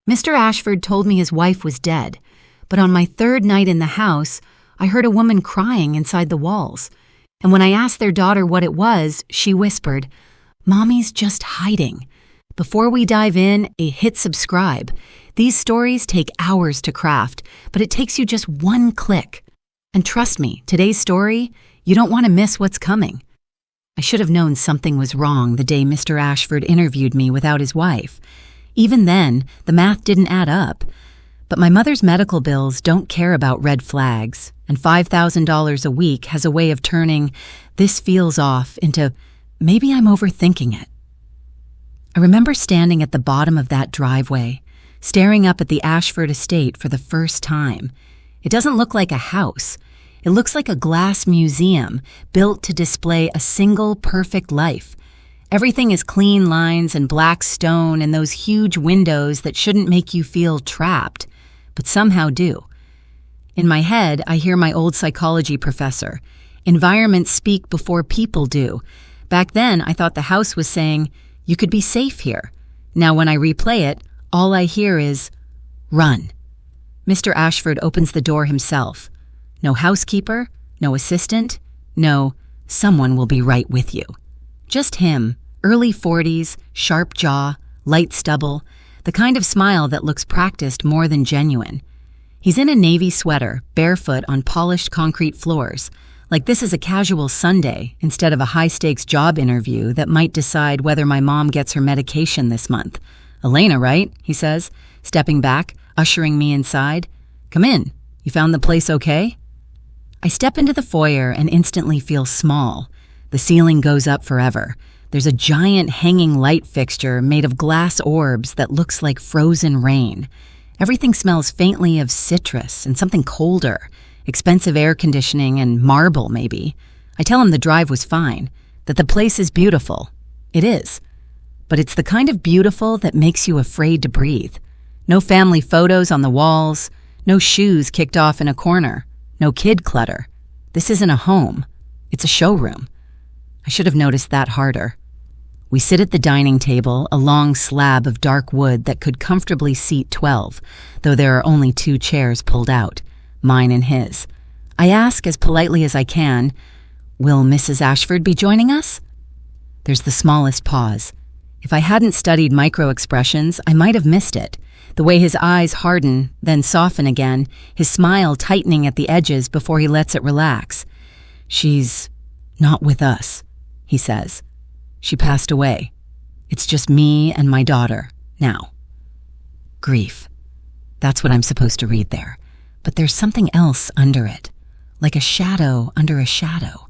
Mr. Ashford told me his wife was dead, but on my third night in the house, I heard a woman crying inside the walls. And when I asked their daughter what it was, she whispered, "Mommy's just hiding." Before we dive in, hit subscribe. These stories take hours to craft, but it takes you just one click. And trust me, today's story, you don't want to miss what's coming. I should have known something was wrong the day Mr. Ashford interviewed me without his wife. Even then, the math didn't add up. But my mother's medical bills don't care about red flags, and $5,000 a week has a way of turning "this feels off" into "maybe I'm overthinking it." I remember standing at the bottom of that driveway, staring up at the Ashford estate for the first time. It doesn't look like a house. It looks like a glass museum built to display a single perfect life. Everything is clean lines and black stone and those huge windows that shouldn't make you feel trapped, but somehow do. In my head, I hear my old psychology professor. Environments speak before people do. Back then, I thought the house was saying, "You could be safe here." Now when I replay it, all I hear is, "Run." Mr. Ashford opens the door himself. No housekeeper, no assistant, no, "someone will be right with you." Just him, early 40s, sharp jaw, light stubble, the kind of smile that looks practiced more than genuine. He's in a navy sweater, barefoot on polished concrete floors, like this is a casual Sunday instead of a high-stakes job interview that might decide whether my mom gets her medication this month. "Elena, right?" he says, stepping back, ushering me inside. "Come in. You found the place okay?" I step into the foyer and instantly feel small. The ceiling goes up forever. There's a giant hanging light fixture made of glass orbs that looks like frozen rain. Everything smells faintly of citrus and something colder, expensive air conditioning and marble maybe. I tell him the drive was fine, that the place is beautiful. It is. But it's the kind of beautiful that makes you afraid to breathe. No family photos on the walls, no shoes kicked off in a corner, no kid clutter. This isn't a home. It's a showroom. I should have noticed that harder. We sit at the dining table, a long slab of dark wood that could comfortably seat 12, though there are only 2 chairs pulled out, mine and his. I ask as politely as I can, "Will Mrs. Ashford be joining us?" There's the smallest pause. If I hadn't studied micro-expressions, I might have missed it. The way his eyes harden, then soften again, his smile tightening at the edges before he lets it relax. "She's not with us," he says. "She passed away. It's just me and my daughter, now." Grief. That's what I'm supposed to read there. But there's something else under it, like a shadow under a shadow.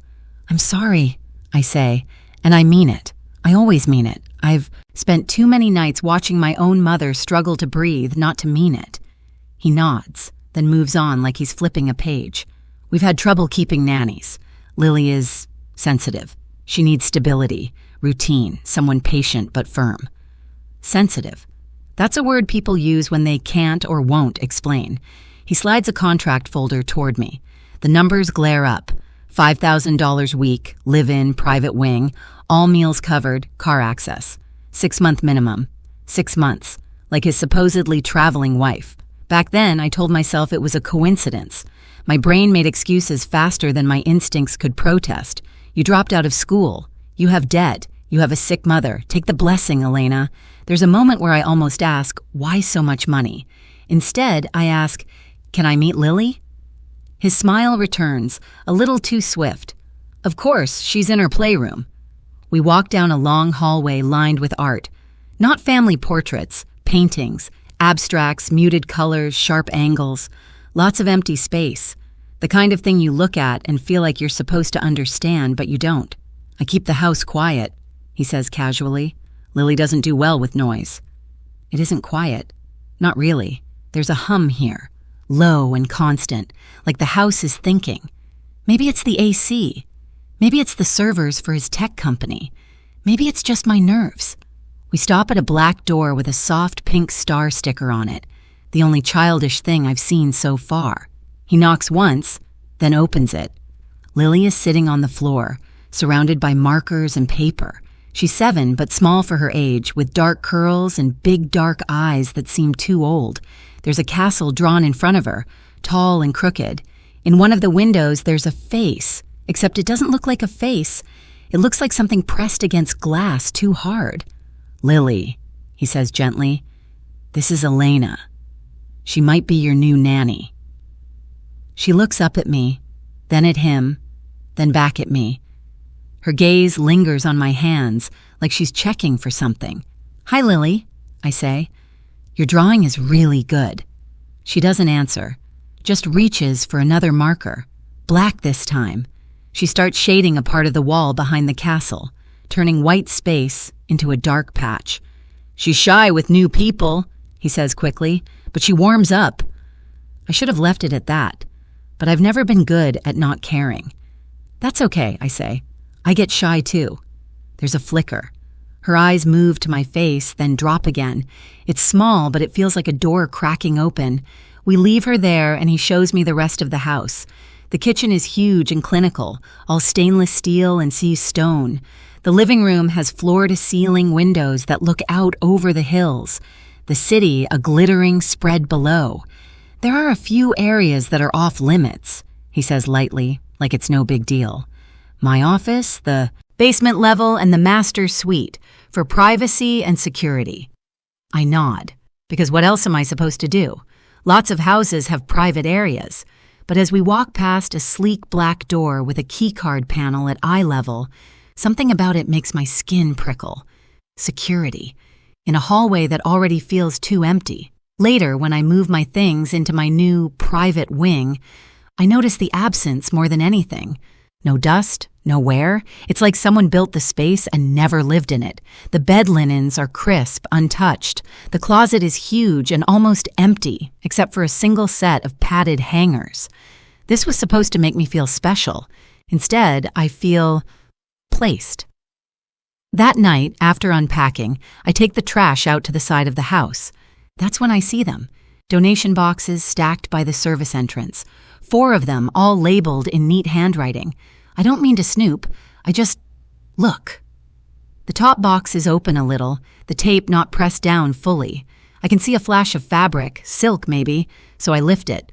"I'm sorry," I say, and I mean it. I always mean it. I've spent too many nights watching my own mother struggle to breathe, not to mean it. He nods, then moves on like he's flipping a page. "We've had trouble keeping nannies. Lily is sensitive. She needs stability, routine, someone patient but firm." Sensitive. That's a word people use when they can't or won't explain. He slides a contract folder toward me. The numbers glare up. $5,000 week, live-in, private wing, all meals covered, car access. 6-month minimum. 6 months, like his supposedly traveling wife. Back then, I told myself it was a coincidence. My brain made excuses faster than my instincts could protest. "You dropped out of school. You have debt. You have a sick mother. Take the blessing, Elena." There's a moment where I almost ask, why so much money? Instead, I ask, "Can I meet Lily?" His smile returns, a little too swift. "Of course, she's in her playroom." We walk down a long hallway lined with art. Not family portraits, paintings, abstracts, muted colors, sharp angles. Lots of empty space. The kind of thing you look at and feel like you're supposed to understand, but you don't. "I keep the house quiet," he says casually. "Lily doesn't do well with noise." It isn't quiet. Not really. There's a hum here, low and constant, like the house is thinking. Maybe it's the AC. Maybe it's the servers for his tech company. Maybe it's just my nerves. We stop at a black door with a soft pink star sticker on it, the only childish thing I've seen so far. He knocks once, then opens it. Lily is sitting on the floor, surrounded by markers and paper. She's 7, but small for her age, with dark curls and big dark eyes that seem too old. There's a castle drawn in front of her, tall and crooked. In one of the windows, there's a face, except it doesn't look like a face. It looks like something pressed against glass too hard. "Lily," he says gently, "this is Elena. She might be your new nanny." She looks up at me, then at him, then back at me. Her gaze lingers on my hands, like she's checking for something. "Hi, Lily," I say. "Your drawing is really good." She doesn't answer, just reaches for another marker, black this time. She starts shading a part of the wall behind the castle, turning white space into a dark patch. "She's shy with new people," he says quickly, "but she warms up." I should have left it at that, but I've never been good at not caring. "That's okay," I say. "I get shy too." There's a flicker. Her eyes move to my face, then drop again. It's small, but it feels like a door cracking open. We leave her there, and he shows me the rest of the house. The kitchen is huge and clinical, all stainless steel and sea stone. The living room has floor-to-ceiling windows that look out over the hills. The city, a glittering spread below. "There are a few areas that are off-limits," he says lightly, like it's no big deal. "My office, the basement level, and the master's suite, for privacy and security." I nod, because what else am I supposed to do? Lots of houses have private areas. But as we walk past a sleek black door with a keycard panel at eye level, something about it makes my skin prickle. Security. In a hallway that already feels too empty. Later, when I move my things into my new private wing, I notice the absence more than anything. No dust, no wear. It's like someone built the space and never lived in it. The bed linens are crisp, untouched. The closet is huge and almost empty, except for a single set of padded hangers. This was supposed to make me feel special. Instead, I feel placed. That night, after unpacking, I take the trash out to the side of the house. That's when I see them. Donation boxes stacked by the service entrance. 4 of them, all labeled in neat handwriting. I don't mean to snoop, I just look. The top box is open a little, the tape not pressed down fully. I can see a flash of fabric, silk maybe, so I lift it.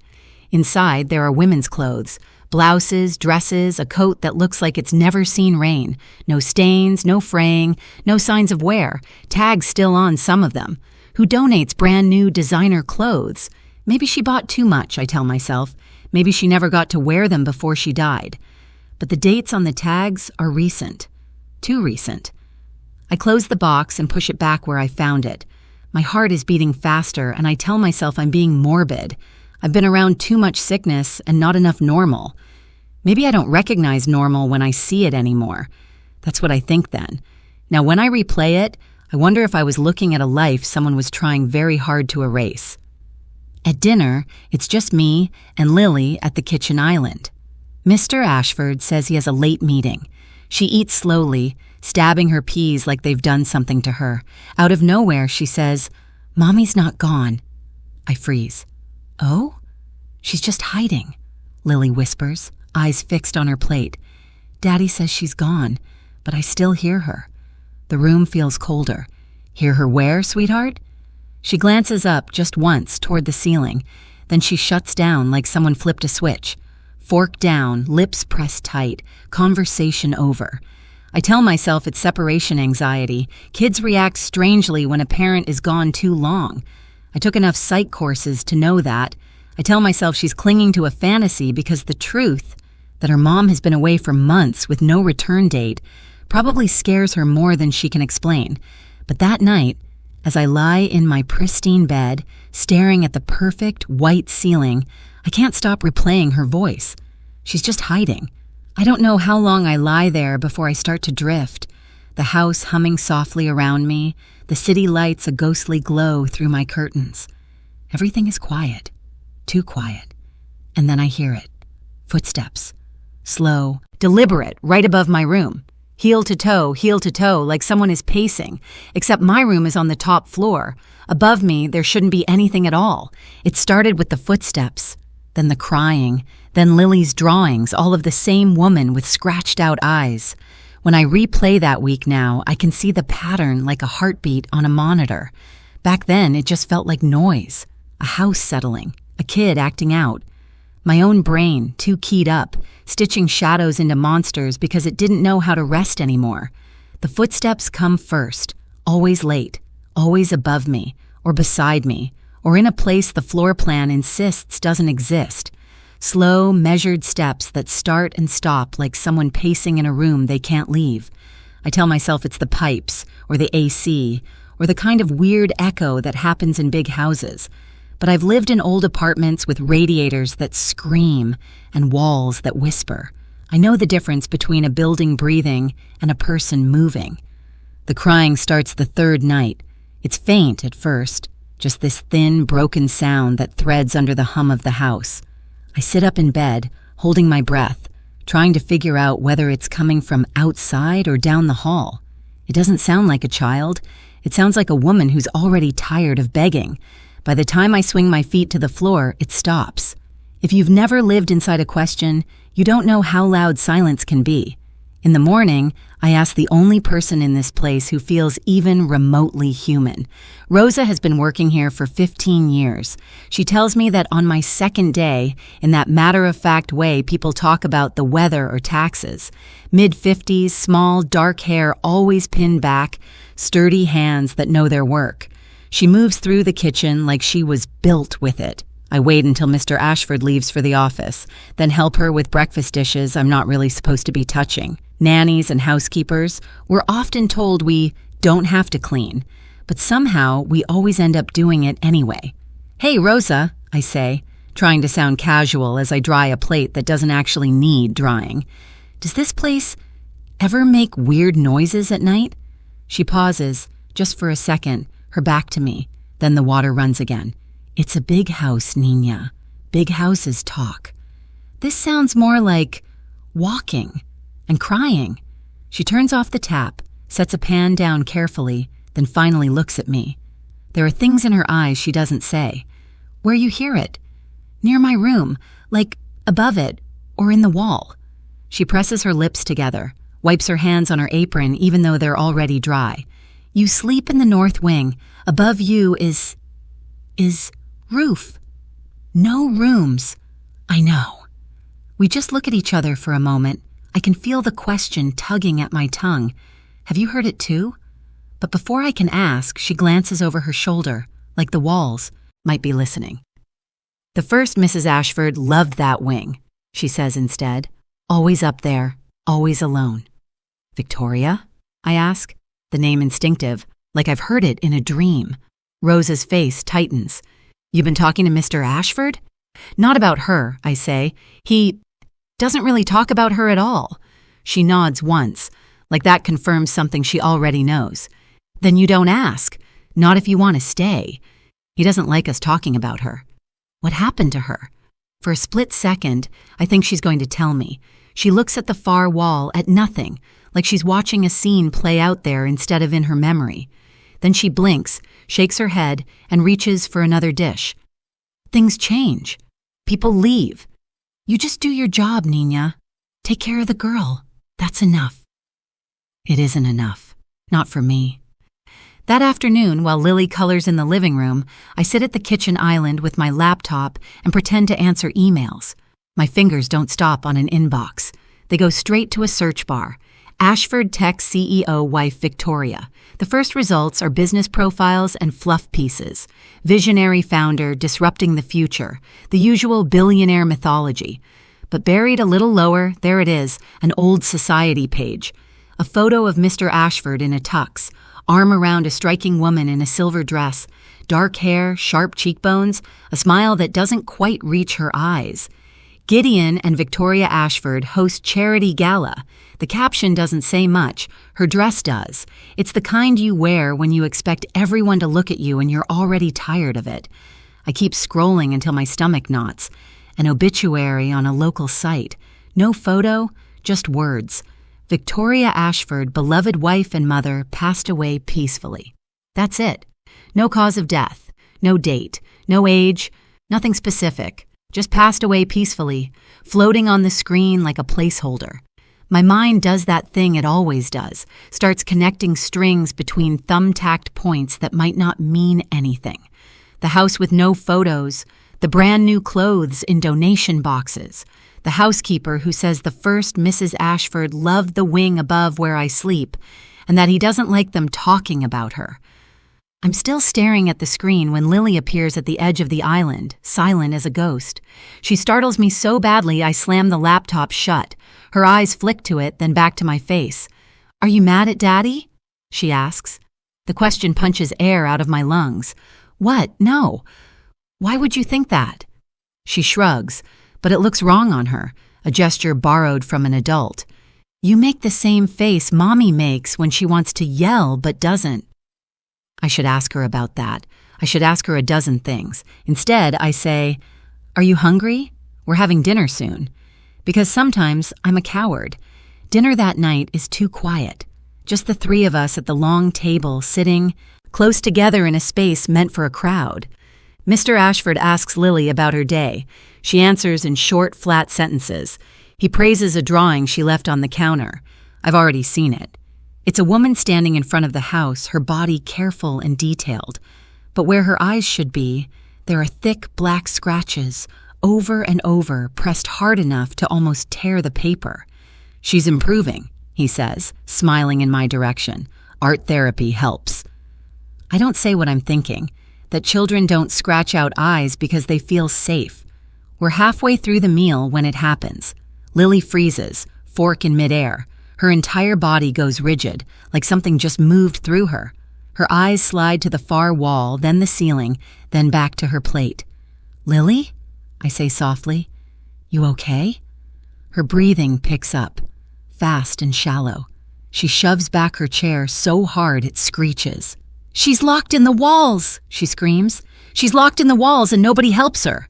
Inside, there are women's clothes. Blouses, dresses, a coat that looks like it's never seen rain. No stains, no fraying, no signs of wear. Tags still on some of them. Who donates brand new designer clothes? Maybe she bought too much, I tell myself. Maybe she never got to wear them before she died. But the dates on the tags are recent. Too recent. I close the box and push it back where I found it. My heart is beating faster, and I tell myself I'm being morbid. I've been around too much sickness and not enough normal. Maybe I don't recognize normal when I see it anymore. That's what I think then. Now, when I replay it, I wonder if I was looking at a life someone was trying very hard to erase. At dinner, it's just me and Lily at the kitchen island. Mr. Ashford says he has a late meeting. She eats slowly, stabbing her peas like they've done something to her. Out of nowhere, she says, "Mommy's not gone." I freeze. "Oh?" "She's just hiding," Lily whispers, eyes fixed on her plate. "Daddy says she's gone, but I still hear her." The room feels colder. "Hear her where, sweetheart?" She glances up just once toward the ceiling, then she shuts down like someone flipped a switch. Fork down, lips pressed tight, conversation over. I tell myself it's separation anxiety. Kids react strangely when a parent is gone too long. I took enough psych courses to know that. I tell myself she's clinging to a fantasy because the truth, that her mom has been away for months with no return date, probably scares her more than she can explain. But that night, as I lie in my pristine bed, staring at the perfect white ceiling, I can't stop replaying her voice. She's just hiding. I don't know how long I lie there before I start to drift. The house humming softly around me, the city lights a ghostly glow through my curtains. Everything is quiet, too quiet. And then I hear it. Footsteps. Slow, deliberate, right above my room. Heel to toe, like someone is pacing, except my room is on the top floor. Above me, there shouldn't be anything at all. It started with the footsteps, then the crying, then Lily's drawings, all of the same woman with scratched out eyes. When I replay that week now, I can see the pattern like a heartbeat on a monitor. Back then, it just felt like noise, a house settling, a kid acting out. My own brain, too keyed up, stitching shadows into monsters because it didn't know how to rest anymore. The footsteps come first, always late, always above me, or beside me, or in a place the floor plan insists doesn't exist. Slow, measured steps that start and stop like someone pacing in a room they can't leave. I tell myself it's the pipes, or the AC, or the kind of weird echo that happens in big houses. But I've lived in old apartments with radiators that scream and walls that whisper. I know the difference between a building breathing and a person moving. The crying starts the third night. It's faint at first, just this thin, broken sound that threads under the hum of the house. I sit up in bed, holding my breath, trying to figure out whether it's coming from outside or down the hall. It doesn't sound like a child. It sounds like a woman who's already tired of begging. By the time I swing my feet to the floor, it stops. If you've never lived inside a question, you don't know how loud silence can be. In the morning, I ask the only person in this place who feels even remotely human. Rosa has been working here for 15 years. She tells me that on my second day, in that matter-of-fact way people talk about the weather or taxes, mid-50s, small, dark hair always pinned back, sturdy hands that know their work. She moves through the kitchen like she was built with it. I wait until Mr. Ashford leaves for the office, then help her with breakfast dishes I'm not really supposed to be touching. Nannies and housekeepers, we're often told we don't have to clean, but somehow we always end up doing it anyway. "Hey, Rosa," I say, trying to sound casual as I dry a plate that doesn't actually need drying. "Does this place ever make weird noises at night?" She pauses, just for a second, her back to me. Then the water runs again. "It's a big house, Nina. Big houses talk. This sounds more like walking and crying." She turns off the tap, sets a pan down carefully, then finally looks at me. There are things in her eyes she doesn't say. "Where you hear it?" "Near my room, like above it, or in the wall." She presses her lips together, wipes her hands on her apron even though they're already dry. "You sleep in the north wing. Above you is roof. No rooms." I know. We just look at each other for a moment. I can feel the question tugging at my tongue. Have you heard it too? But before I can ask, she glances over her shoulder, like the walls might be listening. "The first Mrs. Ashford loved that wing," she says instead. "Always up there, always alone." "Victoria?" I ask, the name instinctive, like I've heard it in a dream. Rosa's face tightens. "You've been talking to Mr. Ashford?" "Not about her," I say. "He doesn't really talk about her at all." She nods once, like that confirms something she already knows. "Then you don't ask. Not if you want to stay." He doesn't like us talking about her. What happened to her? For a split second, I think she's going to tell me. She looks at the far wall, at nothing, like she's watching a scene play out there instead of in her memory. Then she blinks, shakes her head, and reaches for another dish. Things change. People leave. "You just do your job, Nina. Take care of the girl. That's enough." It isn't enough. Not for me. That afternoon, while Lily colors in the living room, I sit at the kitchen island with my laptop and pretend to answer emails. My fingers don't stop on an inbox. They go straight to a search bar. Ashford Tech CEO wife Victoria. The first results are business profiles and fluff pieces. Visionary founder disrupting the future. The usual billionaire mythology. But buried a little lower, there it is, an old society page. A photo of Mr. Ashford in a tux, arm around a striking woman in a silver dress, dark hair, sharp cheekbones, a smile that doesn't quite reach her eyes. Gideon and Victoria Ashford host charity gala. The caption doesn't say much. Her dress does. It's the kind you wear when you expect everyone to look at you and you're already tired of it. I keep scrolling until my stomach knots. An obituary on a local site. No photo, just words. Victoria Ashford, beloved wife and mother, passed away peacefully. That's it. No cause of death. No date. No age. Nothing specific. Just passed away peacefully, floating on the screen like a placeholder. My mind does that thing it always does, starts connecting strings between thumbtacked points that might not mean anything. The house with no photos, the brand new clothes in donation boxes, the housekeeper who says the first Mrs. Ashford loved the wing above where I sleep, and that he doesn't like them talking about her. I'm still staring at the screen when Lily appears at the edge of the island, silent as a ghost. She startles me so badly I slam the laptop shut. Her eyes flick to it, then back to my face. "Are you mad at Daddy?" she asks. The question punches air out of my lungs. "What? No. Why would you think that?" She shrugs, but it looks wrong on her, a gesture borrowed from an adult. "You make the same face Mommy makes when she wants to yell but doesn't." I should ask her about that. I should ask her a dozen things. Instead, I say, "Are you hungry? We're having dinner soon." Because sometimes I'm a coward. Dinner that night is too quiet. Just the three of us at the long table, sitting close together in a space meant for a crowd. Mr. Ashford asks Lily about her day. She answers in short, flat sentences. He praises a drawing she left on the counter. I've already seen it. It's a woman standing in front of the house, her body careful and detailed. But where her eyes should be, there are thick black scratches, over and over, pressed hard enough to almost tear the paper. "She's improving," he says, smiling in my direction. "Art therapy helps." I don't say what I'm thinking, that children don't scratch out eyes because they feel safe. We're halfway through the meal when it happens. Lily freezes, fork in midair. Her entire body goes rigid, like something just moved through her. Her eyes slide to the far wall, then the ceiling, then back to her plate. "Lily?" I say softly. "You okay?" Her breathing picks up, fast and shallow. She shoves back her chair so hard it screeches. "She's locked in the walls!" she screams. "She's locked in the walls and nobody helps her."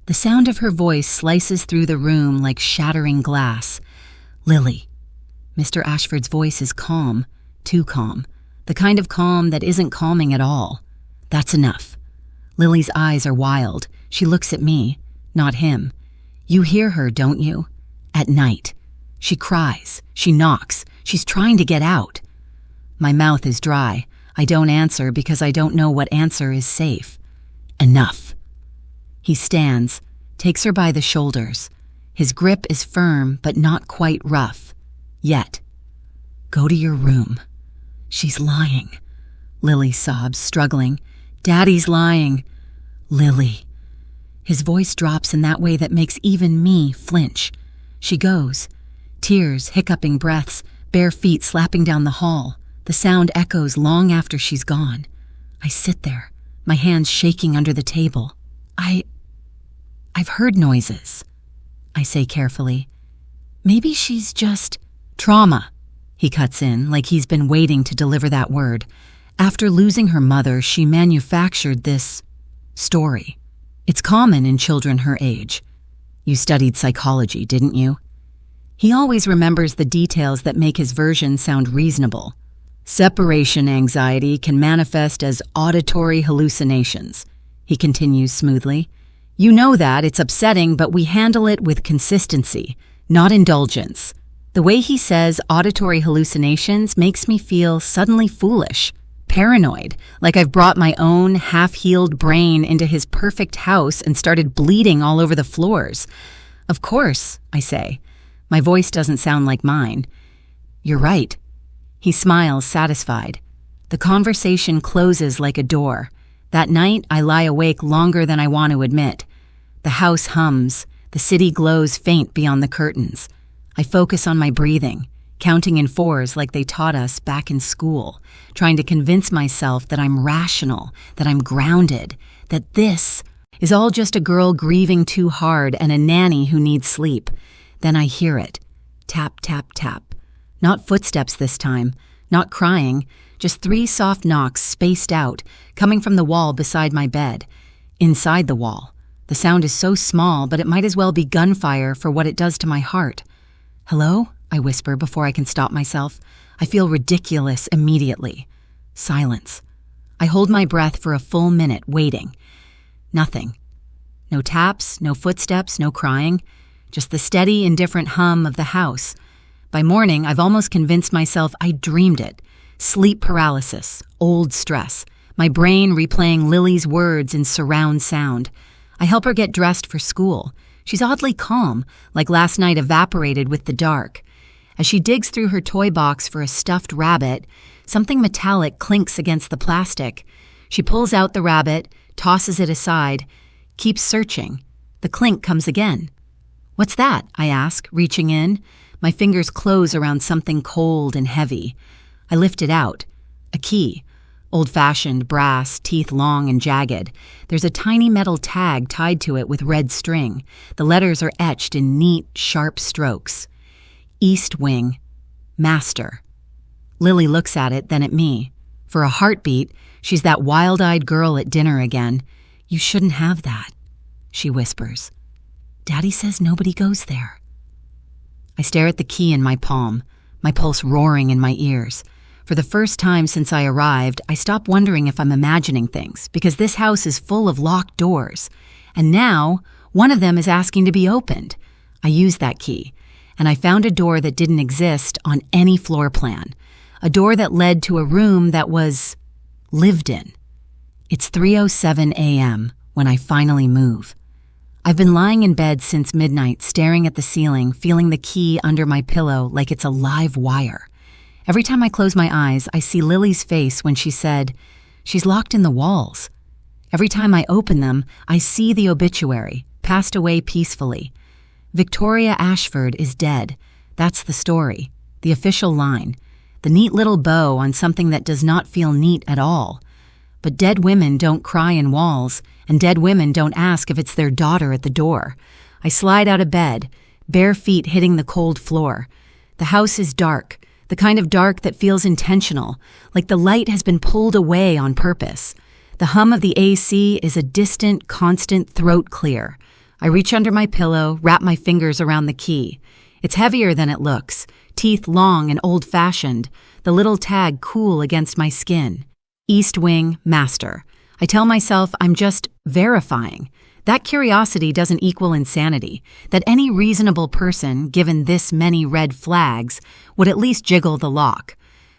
The sound of her voice slices through the room like shattering glass. "Lily." Mr. Ashford's voice is calm, too calm, the kind of calm that isn't calming at all. That's enough. Lily's eyes are wild. She looks at me, not him. You hear her, don't you? At night. She cries. She knocks. She's trying to get out. My mouth is dry. I don't answer because I don't know what answer is safe. Enough. He stands, takes her by the shoulders. His grip is firm but not quite rough. Yet. "Go to your room." "She's lying." Lily sobs, struggling. "Daddy's lying." "Lily." His voice drops in that way that makes even me flinch. She goes. Tears, hiccuping breaths, bare feet slapping down the hall. The sound echoes long after she's gone. I sit there, my hands shaking under the table. I've heard noises, I say carefully. Maybe she's just... Trauma, he cuts in, like he's been waiting to deliver that word. After losing her mother, she manufactured this story. It's common in children her age. You studied psychology, didn't you? He always remembers the details that make his version sound reasonable. Separation anxiety can manifest as auditory hallucinations, he continues smoothly. You know that, it's upsetting, but we handle it with consistency, not indulgence. The way he says auditory hallucinations makes me feel suddenly foolish, paranoid, like I've brought my own half-healed brain into his perfect house and started bleeding all over the floors. Of course, I say. My voice doesn't sound like mine. You're right. He smiles, satisfied. The conversation closes like a door. That night, I lie awake longer than I want to admit. The house hums. The city glows faint beyond the curtains. I focus on my breathing, counting in fours like they taught us back in school, trying to convince myself that I'm rational, that I'm grounded, that this is all just a girl grieving too hard and a nanny who needs sleep. Then I hear it. Tap, tap, tap. Not footsteps this time, not crying, just 3 soft knocks spaced out, coming from the wall beside my bed. Inside the wall. The sound is so small, but it might as well be gunfire for what it does to my heart. Hello? I whisper before I can stop myself. I feel ridiculous immediately. Silence. I hold my breath for a full minute, waiting. Nothing. No taps, no footsteps, no crying. Just the steady, indifferent hum of the house. By morning, I've almost convinced myself I dreamed it. Sleep paralysis, old stress, my brain replaying Lily's words in surround sound. I help her get dressed for school. She's oddly calm, like last night evaporated with the dark. As she digs through her toy box for a stuffed rabbit, something metallic clinks against the plastic. She pulls out the rabbit, tosses it aside, keeps searching. The clink comes again. "What's that?" I ask, reaching in. My fingers close around something cold and heavy. I lift it out. A key. Old-fashioned, brass, teeth long and jagged. There's a tiny metal tag tied to it with red string. The letters are etched in neat, sharp strokes. East Wing. Master. Lily looks at it, then at me. For a heartbeat, she's that wild-eyed girl at dinner again. "You shouldn't have that," she whispers. "Daddy says nobody goes there." I stare at the key in my palm, my pulse roaring in my ears. For the first time since I arrived, I stop wondering if I'm imagining things, because this house is full of locked doors. And now, one of them is asking to be opened. I used that key, and I found a door that didn't exist on any floor plan. A door that led to a room that was lived in. It's 3:07 a.m. when I finally move. I've been lying in bed since midnight, staring at the ceiling, feeling the key under my pillow like it's a live wire. Every time I close my eyes, I see Lily's face when she said, "She's locked in the walls." Every time I open them, I see the obituary, passed away peacefully. Victoria Ashford is dead. That's the story, the official line, the neat little bow on something that does not feel neat at all. But dead women don't cry in walls, and dead women don't ask if it's their daughter at the door. I slide out of bed, bare feet hitting the cold floor. The house is dark, the kind of dark that feels intentional, like the light has been pulled away on purpose. The hum of the AC is a distant, constant throat clear. I reach under my pillow, wrap my fingers around the key. It's heavier than it looks, teeth long and old-fashioned, the little tag cool against my skin. East Wing, Master. I tell myself I'm just verifying. That curiosity doesn't equal insanity, that any reasonable person, given this many red flags, would at least jiggle the lock.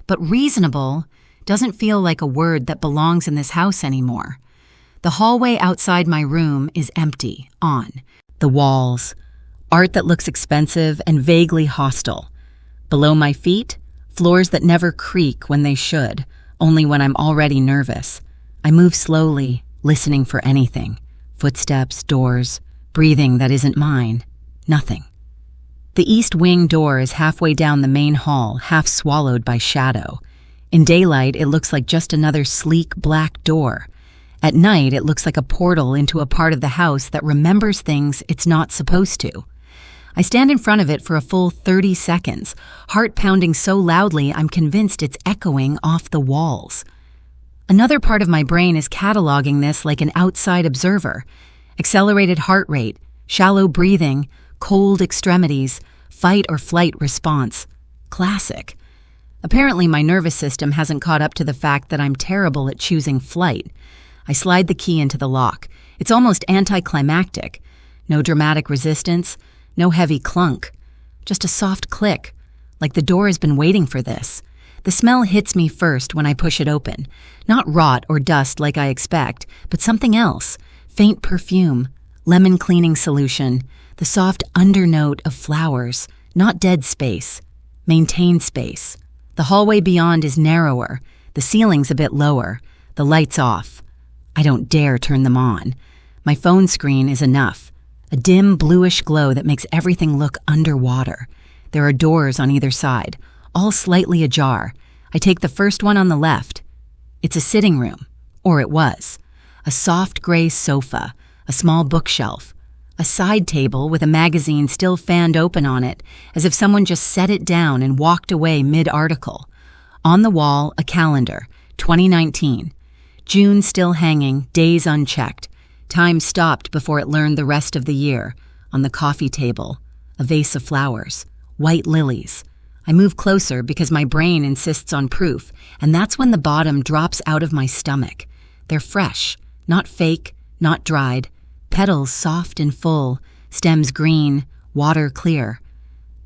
But reasonable doesn't feel like a word that belongs in this house anymore. The hallway outside my room is empty, on. The walls. Art that looks expensive and vaguely hostile. Below my feet, floors that never creak when they should, only when I'm already nervous. I move slowly, listening for anything. Footsteps, doors, breathing that isn't mine. Nothing. The east wing door is halfway down the main hall, half swallowed by shadow. In daylight, it looks like just another sleek black door. At night, it looks like a portal into a part of the house that remembers things it's not supposed to. I stand in front of it for a full 30 seconds, heart pounding so loudly I'm convinced it's echoing off the walls. Another part of my brain is cataloging this like an outside observer. Accelerated heart rate, shallow breathing, cold extremities, fight or flight response. Classic. Apparently my nervous system hasn't caught up to the fact that I'm terrible at choosing flight. I slide the key into the lock. It's almost anticlimactic. No dramatic resistance, no heavy clunk. Just a soft click, like the door has been waiting for this. The smell hits me first when I push it open. Not rot or dust like I expect, but something else. Faint perfume, lemon cleaning solution, the soft undernote of flowers, not dead space, maintained space. The hallway beyond is narrower, the ceiling's a bit lower, the lights off. I don't dare turn them on. My phone screen is enough. A dim bluish glow that makes everything look underwater. There are doors on either side, all slightly ajar. I take the first one on the left. It's a sitting room, or it was. A soft gray sofa, a small bookshelf, a side table with a magazine still fanned open on it, as if someone just set it down and walked away mid-article. On the wall, a calendar, 2019. June still hanging, days unchecked. Time stopped before it learned the rest of the year. On the coffee table, a vase of flowers, white lilies. I move closer because my brain insists on proof, and that's when the bottom drops out of my stomach. They're fresh, not fake, not dried. Petals soft and full, stems green, water clear.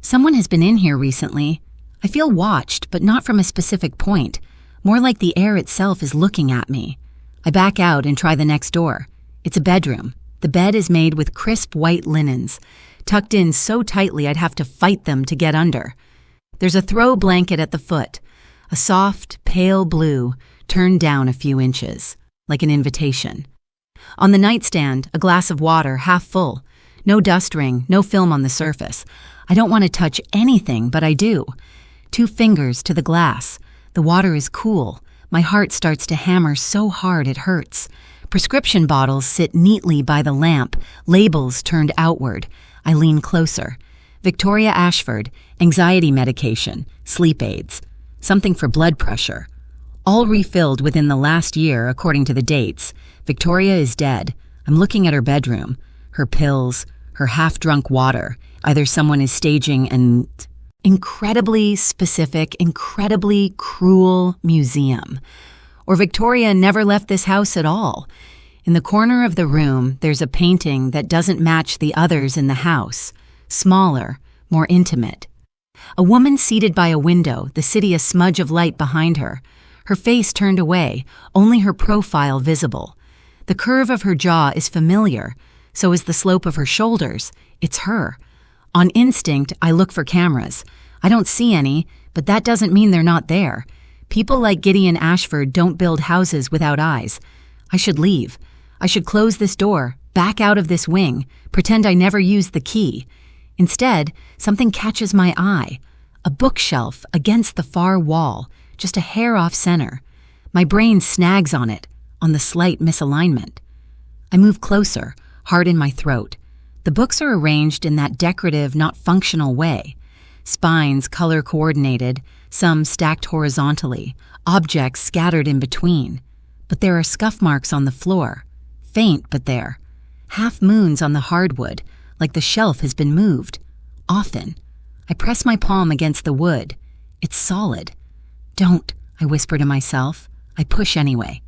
Someone has been in here recently. I feel watched, but not from a specific point. More like the air itself is looking at me. I back out and try the next door. It's a bedroom. The bed is made with crisp white linens, tucked in so tightly I'd have to fight them to get under. There's a throw blanket at the foot, a soft, pale blue, turned down a few inches, like an invitation. On the nightstand, a glass of water, half full. No dust ring, no film on the surface. I don't want to touch anything, but I do. 2 fingers to the glass. The water is cool. My heart starts to hammer so hard it hurts. Prescription bottles sit neatly by the lamp, labels turned outward. I lean closer. Victoria Ashford, anxiety medication, sleep aids, something for blood pressure. All refilled within the last year, according to the dates. Victoria is dead. I'm looking at her bedroom. Her pills, her half-drunk water. Either someone is staging an incredibly specific, incredibly cruel museum. Or Victoria never left this house at all. In the corner of the room, there's a painting that doesn't match the others in the house. Smaller, more intimate. A woman seated by a window, the city a smudge of light behind her. Her face turned away, only her profile visible. The curve of her jaw is familiar, so is the slope of her shoulders. It's her. On instinct, I look for cameras. I don't see any, but that doesn't mean they're not there. People like Gideon Ashford don't build houses without eyes. I should leave. I should close this door, back out of this wing, pretend I never used the key. Instead, something catches my eye. A bookshelf against the far wall, just a hair off center. My brain snags on it, on the slight misalignment. I move closer, heart in my throat. The books are arranged in that decorative, not functional way. Spines color-coordinated, some stacked horizontally, objects scattered in between. But there are scuff marks on the floor. Faint, but there. Half moons on the hardwood, like the shelf has been moved. Often. I press my palm against the wood. It's solid. Don't, I whisper to myself. I push anyway.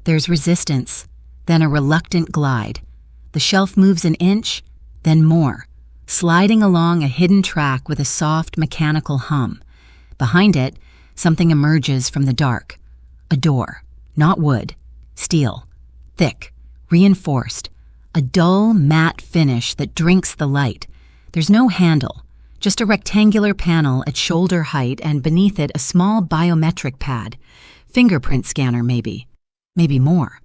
There's resistance, then a reluctant glide. The shelf moves an inch, then more, sliding along a hidden track with a soft mechanical hum. Behind it, something emerges from the dark. A door, not wood, steel, thick, reinforced, a dull, matte finish that drinks the light. There's no handle, just a rectangular panel at shoulder height and beneath it a small biometric pad. Fingerprint scanner, maybe. Maybe more.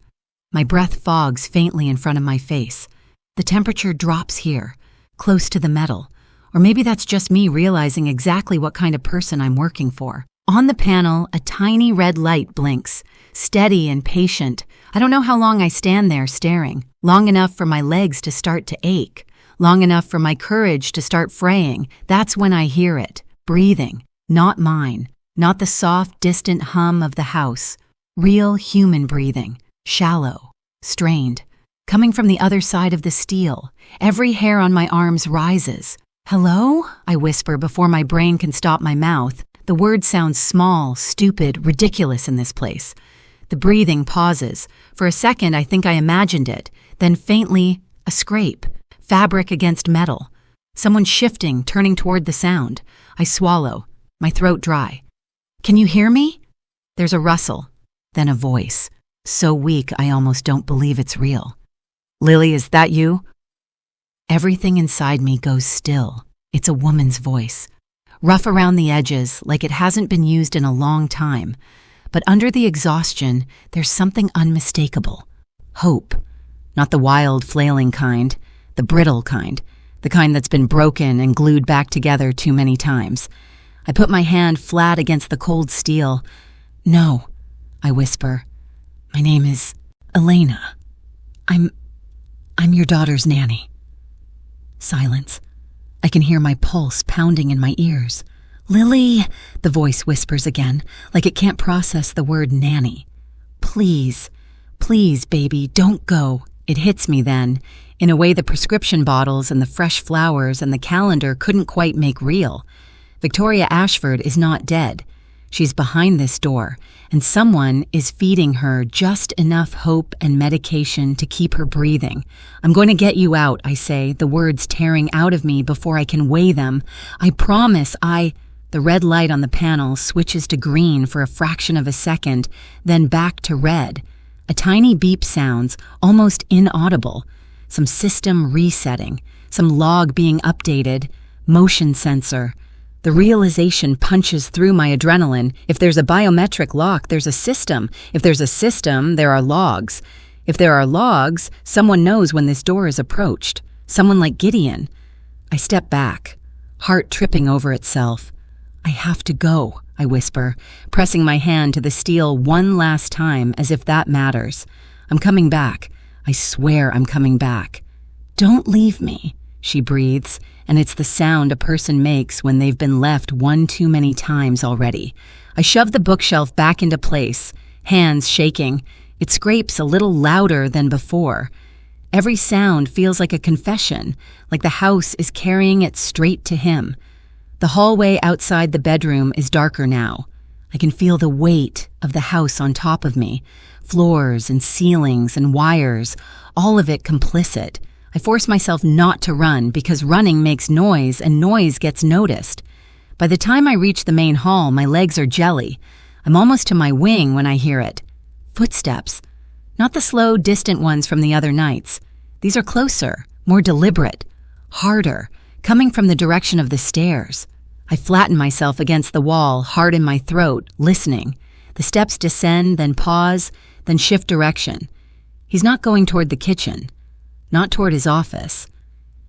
My breath fogs faintly in front of my face. The temperature drops here, close to the metal. Or maybe that's just me realizing exactly what kind of person I'm working for. On the panel, a tiny red light blinks, steady and patient. I don't know how long I stand there staring. Long enough for my legs to start to ache. Long enough for my courage to start fraying. That's when I hear it. Breathing. Not mine. Not the soft, distant hum of the house. Real human breathing. Shallow. Strained. Coming from the other side of the steel. Every hair on my arms rises. "Hello?" I whisper before my brain can stop my mouth. The word sounds small, stupid, ridiculous in this place. The breathing pauses. For a second, I think I imagined it. Then faintly, a scrape. Fabric against metal. Someone shifting, turning toward the sound. I swallow. My throat dry. "Can you hear me?" There's a rustle. Then a voice. So weak, I almost don't believe it's real. "Lily, is that you?" Everything inside me goes still. It's a woman's voice. Rough around the edges, like it hasn't been used in a long time. But under the exhaustion, there's something unmistakable. Hope. Not the wild, flailing kind. The brittle kind. The kind that's been broken and glued back together too many times. I put my hand flat against the cold steel. "No," I whisper. "My name is Elena. I'm your daughter's nanny." Silence. I can hear my pulse pounding in my ears. "Lily," the voice whispers again, like it can't process the word nanny. "Please, please, baby, don't go." It hits me then, in a way the prescription bottles and the fresh flowers and the calendar couldn't quite make real. Victoria Ashford is not dead. She's behind this door, and someone is feeding her just enough hope and medication to keep her breathing. I'm going to get you out, I say, the words tearing out of me before I can weigh them. I promise The red light on the panel switches to green for a fraction of a second, then back to red. A tiny beep sounds, almost inaudible. Some system resetting, some log being updated, motion sensor. The realization punches through my adrenaline. If there's a biometric lock, there's a system. If there's a system, there are logs. If there are logs, someone knows when this door is approached. Someone like Gideon. I step back, heart tripping over itself. I have to go, I whisper, pressing my hand to the steel one last time as if that matters. I'm coming back. I swear I'm coming back. Don't leave me, she breathes, and it's the sound a person makes when they've been left one too many times already. I shove the bookshelf back into place, hands shaking. It scrapes a little louder than before. Every sound feels like a confession, like the house is carrying it straight to him. The hallway outside the bedroom is darker now. I can feel the weight of the house on top of me, floors and ceilings and wires, all of it complicit. I force myself not to run because running makes noise and noise gets noticed. By the time I reach the main hall, my legs are jelly. I'm almost to my wing when I hear it. Footsteps. Not the slow, distant ones from the other nights. These are closer, more deliberate, harder, coming from the direction of the stairs. I flatten myself against the wall, hard in my throat, listening. The steps descend, then pause, then shift direction. He's not going toward the kitchen. Not toward his office.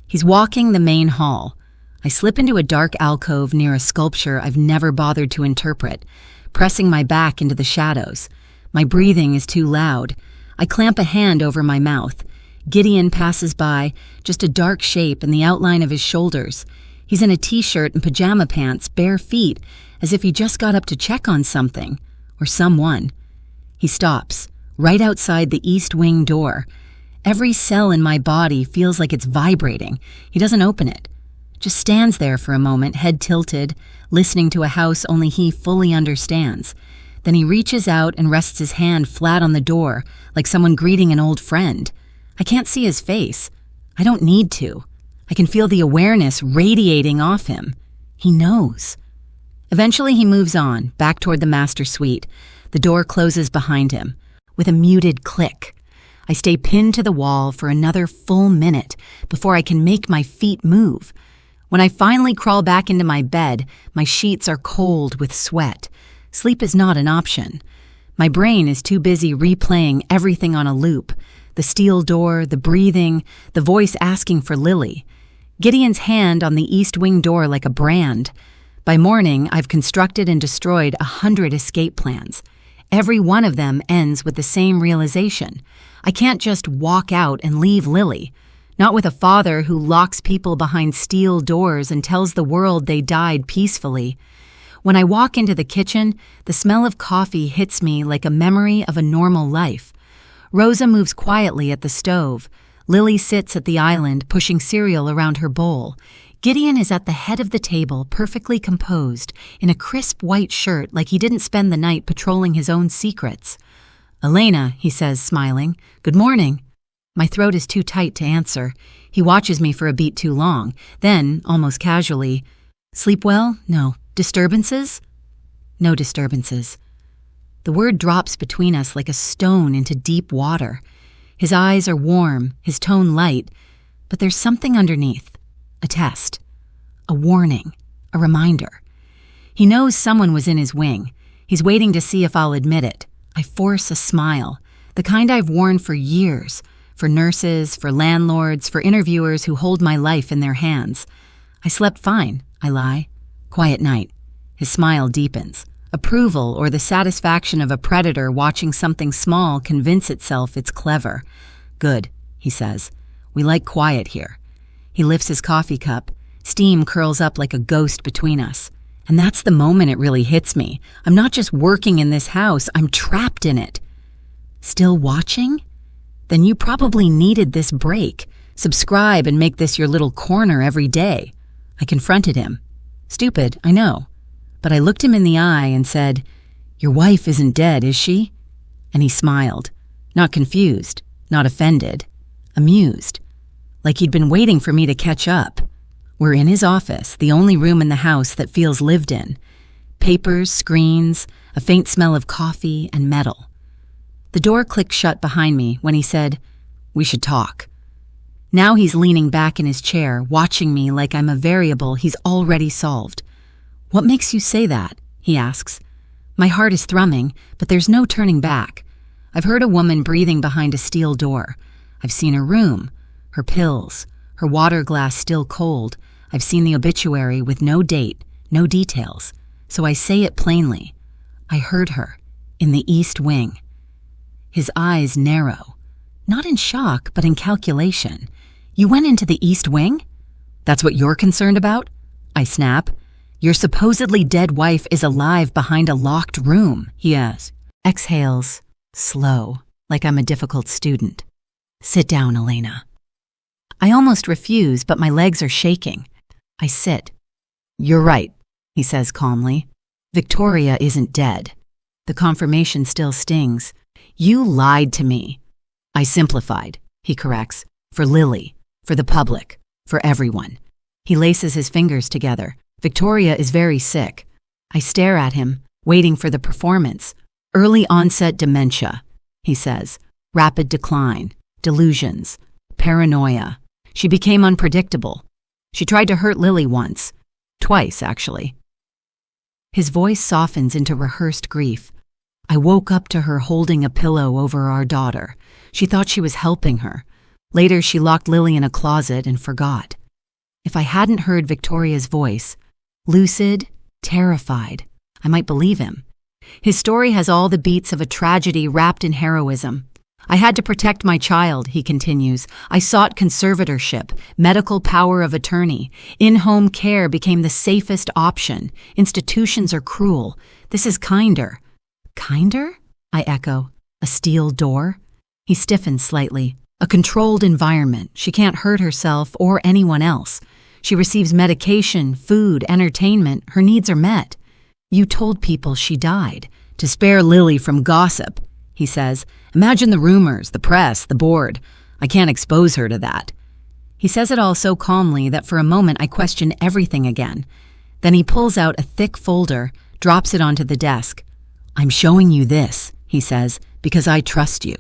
He's walking the main hall. I slip into a dark alcove near a sculpture I've never bothered to interpret, pressing my back into the shadows. My breathing is too loud. I clamp a hand over my mouth. Gideon passes by, just a dark shape in the outline of his shoulders. He's in a t-shirt and pajama pants, bare feet, as if he just got up to check on something, or someone. He stops, right outside the east wing door. Every cell in my body feels like it's vibrating. He doesn't open it. Just stands there for a moment, head tilted, listening to a house only he fully understands. Then he reaches out and rests his hand flat on the door, like someone greeting an old friend. I can't see his face. I don't need to. I can feel the awareness radiating off him. He knows. Eventually he moves on, back toward the master suite. The door closes behind him, with a muted click. I stay pinned to the wall for another full minute before I can make my feet move. When I finally crawl back into my bed, my sheets are cold with sweat. Sleep is not an option. My brain is too busy replaying everything on a loop. The steel door, the breathing, the voice asking for Lily. Gideon's hand on the east wing door like a brand. By morning, I've constructed and destroyed 100 escape plans. Every one of them ends with the same realization. I can't just walk out and leave Lily. Not with a father who locks people behind steel doors and tells the world they died peacefully. When I walk into the kitchen, the smell of coffee hits me like a memory of a normal life. Rosa moves quietly at the stove. Lily sits at the island, pushing cereal around her bowl. Gideon is at the head of the table, perfectly composed, in a crisp white shirt like he didn't spend the night patrolling his own secrets. "Elena," he says, smiling. "Good morning." My throat is too tight to answer. He watches me for a beat too long. Then, almost casually, "Sleep well? No. Disturbances?" "No disturbances." The word drops between us like a stone into deep water. His eyes are warm, his tone light, but there's something underneath. A test. A warning. A reminder. He knows someone was in his wing. He's waiting to see if I'll admit it. I force a smile, the kind I've worn for years, for nurses, for landlords, for interviewers who hold my life in their hands. "I slept fine," I lie. Quiet night. His smile deepens. Approval, or the satisfaction of a predator watching something small convince itself it's clever. "Good," he says. "We like quiet here." He lifts his coffee cup. Steam curls up like a ghost between us. And that's the moment it really hits me. I'm not just working in this house, I'm trapped in it. "Still watching? Then you probably needed this break. Subscribe and make this your little corner every day." I confronted him. "Stupid, I know. but I looked him in the eye and said, "Your wife isn't dead, is she?" And he smiled, not confused, not offended, amused, like he'd been waiting for me to catch up. We're in his office, the only room in the house that feels lived in. Papers, screens, a faint smell of coffee and metal. The door clicked shut behind me when he said, "We should talk." Now he's leaning back in his chair, watching me like I'm a variable he's already solved. "What makes you say that?" he asks. My heart is thrumming, but there's no turning back. I've heard a woman breathing behind a steel door. I've seen her room, her pills, her water glass still cold. I've seen the obituary with no date, no details. So I say it plainly. I heard her, in the East Wing. His eyes narrow, not in shock, but in calculation. "You went into the East Wing? That's what you're concerned about?" I snap. "Your supposedly dead wife is alive behind a locked room," he asks. Exhales, slow, like I'm a difficult student. "Sit down, Elena." I almost refuse, but my legs are shaking. I sit. "You're right," he says calmly. "Victoria isn't dead." The confirmation still stings. "You lied to me." "I simplified," he corrects. "For Lily, for the public, for everyone." He laces his fingers together. "Victoria is very sick." I stare at him, waiting for the performance. "Early onset dementia," he says. "Rapid decline, delusions, paranoia. She became unpredictable. She tried to hurt Lily once. Twice, actually." His voice softens into rehearsed grief. "I woke up to her holding a pillow over our daughter. She thought she was helping her. Later, she locked Lily in a closet and forgot." If I hadn't heard Victoria's voice, lucid, terrified, I might believe him. His story has all the beats of a tragedy wrapped in heroism. "I had to protect my child," he continues. "I sought conservatorship, medical power of attorney. In-home care became the safest option. Institutions are cruel. This is kinder." "Kinder?" I echo. "A steel door?" He stiffens slightly. "A controlled environment. She can't hurt herself or anyone else. She receives medication, food, entertainment. Her needs are met." "You told people she died to spare Lily from gossip," he says. "Imagine the rumors, the press, the board. I can't expose her to that." He says it all so calmly that for a moment I question everything again. Then he pulls out a thick folder, drops it onto the desk. "I'm showing you this," he says, "because I trust you."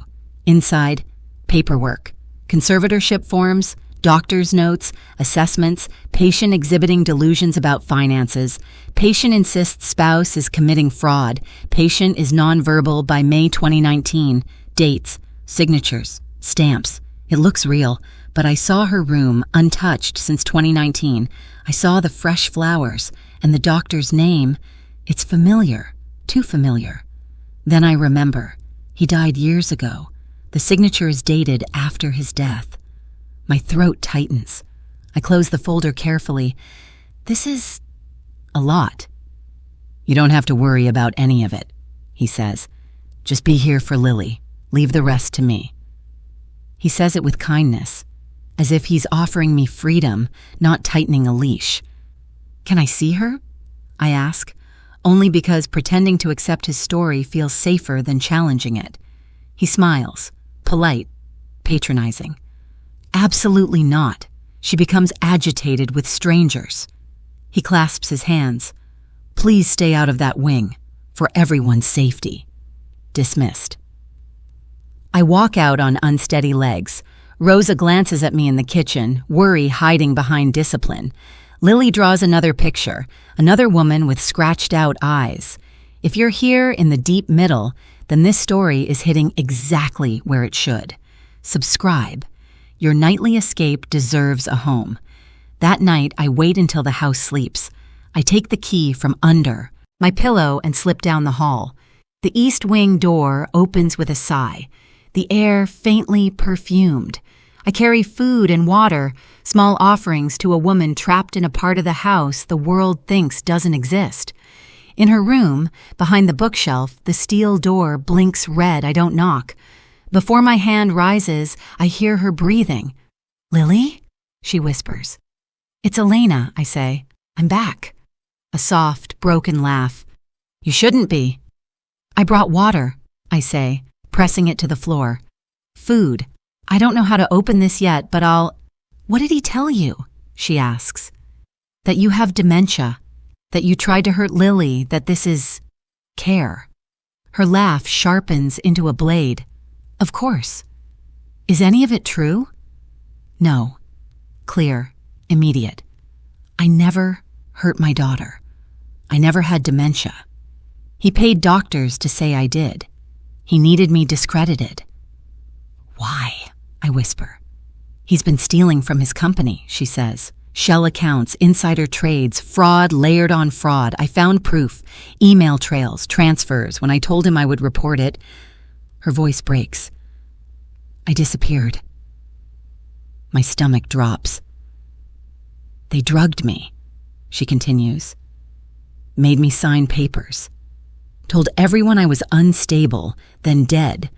Inside, paperwork, conservatorship forms, doctor's notes, assessments, patient exhibiting delusions about finances. Patient insists spouse is committing fraud. Patient is nonverbal by May 2019. Dates, signatures, stamps. It looks real, but I saw her room untouched since 2019. I saw the fresh flowers and the doctor's name. It's familiar, too familiar. Then I remember. He died years ago. The signature is dated after his death. My throat tightens. I close the folder carefully. This is a lot. "You don't have to worry about any of it," he says. "Just be here for Lily. Leave the rest to me." He says it with kindness, as if he's offering me freedom, not tightening a leash. "Can I see her?" I ask, only because pretending to accept his story feels safer than challenging it. He smiles, polite, patronizing. "Absolutely not." She becomes agitated with strangers. He clasps his hands. "Please stay out of that wing, for everyone's safety." Dismissed. I walk out on unsteady legs. Rosa glances at me in the kitchen, worry hiding behind discipline. Lily draws another picture, another woman with scratched out eyes. If you're here in the deep middle, then this story is hitting exactly where it should. Subscribe. Your nightly escape deserves a home. That night, I wait until the house sleeps. I take the key from under my pillow and slip down the hall. The east wing door opens with a sigh, the air faintly perfumed. I carry food and water, small offerings to a woman trapped in a part of the house the world thinks doesn't exist. In her room, behind the bookshelf, the steel door blinks red. I don't knock. Before my hand rises, I hear her breathing. "Lily?" she whispers. "It's Elena," I say. "I'm back." A soft, broken laugh. You shouldn't be. I brought water, I say, pressing it to the floor. Food. I don't know how to open this yet, but I'll... What did he tell you? She asks. That you have dementia. That you tried to hurt Lily, that this is... care. Her laugh sharpens into a blade. Of course. Is any of it true? No. Clear. Immediate. I never hurt my daughter. I never had dementia. He paid doctors to say I did. He needed me discredited. Why? I whisper. He's been stealing from his company, she says. Shell accounts, insider trades, fraud layered on fraud. I found proof. Email trails, transfers. When I told him I would report it, her voice breaks. I disappeared. My stomach drops. They drugged me, she continues. Made me sign papers. Told everyone I was unstable, then dead.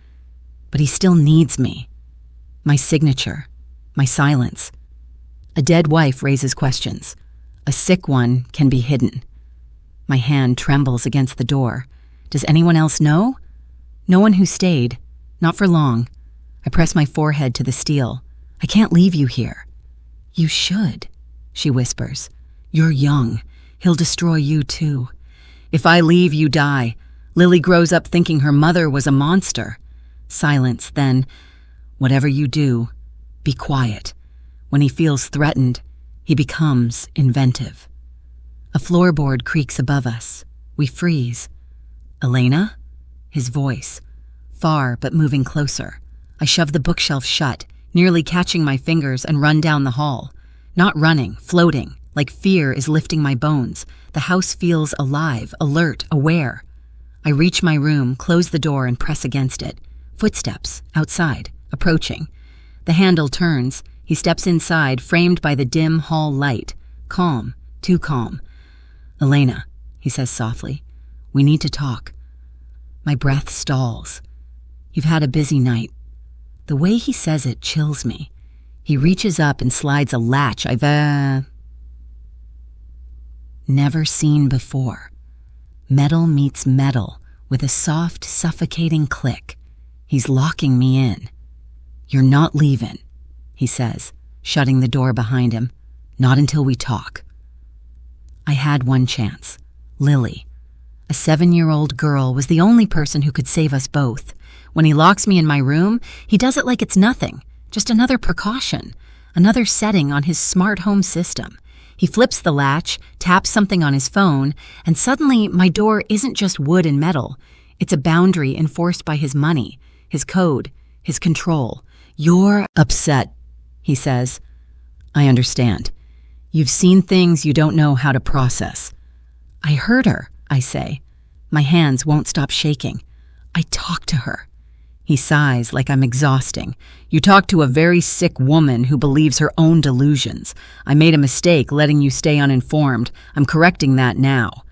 But he still needs me. My signature. My silence. A dead wife raises questions. A sick one can be hidden. My hand trembles against the door. Does anyone else know? No one who stayed. Not for long. I press my forehead to the steel. I can't leave you here. You should, she whispers. You're young. He'll destroy you too. If I leave, you die. Lily grows up thinking her mother was a monster. Silence, then, whatever you do, be quiet. When he feels threatened, he becomes inventive. A floorboard creaks above us. We freeze. Elena? His voice. Far, but moving closer. I shove the bookshelf shut, nearly catching my fingers, and run down the hall. Not running, floating, like fear is lifting my bones. The house feels alive, alert, aware. I reach my room, close the door, and press against it. Footsteps, outside, approaching. The handle turns. He steps inside, framed by the dim hall light. Calm, too calm. Elena, he says softly, we need to talk. My breath stalls. You've had a busy night. The way he says it chills me. He reaches up and slides a latch I've never seen before. Metal meets metal with a soft, suffocating click. He's locking me in. You're not leaving, he says, shutting the door behind him. Not until we talk. I had one chance. Lily. A 7-year-old girl was the only person who could save us both. When he locks me in my room, he does it like it's nothing. Just another precaution. Another setting on his smart home system. He flips the latch, taps something on his phone, and suddenly my door isn't just wood and metal. It's a boundary enforced by his money, his code, his control. You're upset, he says. I understand. You've seen things you don't know how to process. I heard her, I say. My hands won't stop shaking. I talk to her. He sighs like I'm exhausting. You talk to a very sick woman who believes her own delusions. I made a mistake letting you stay uninformed. I'm correcting that now.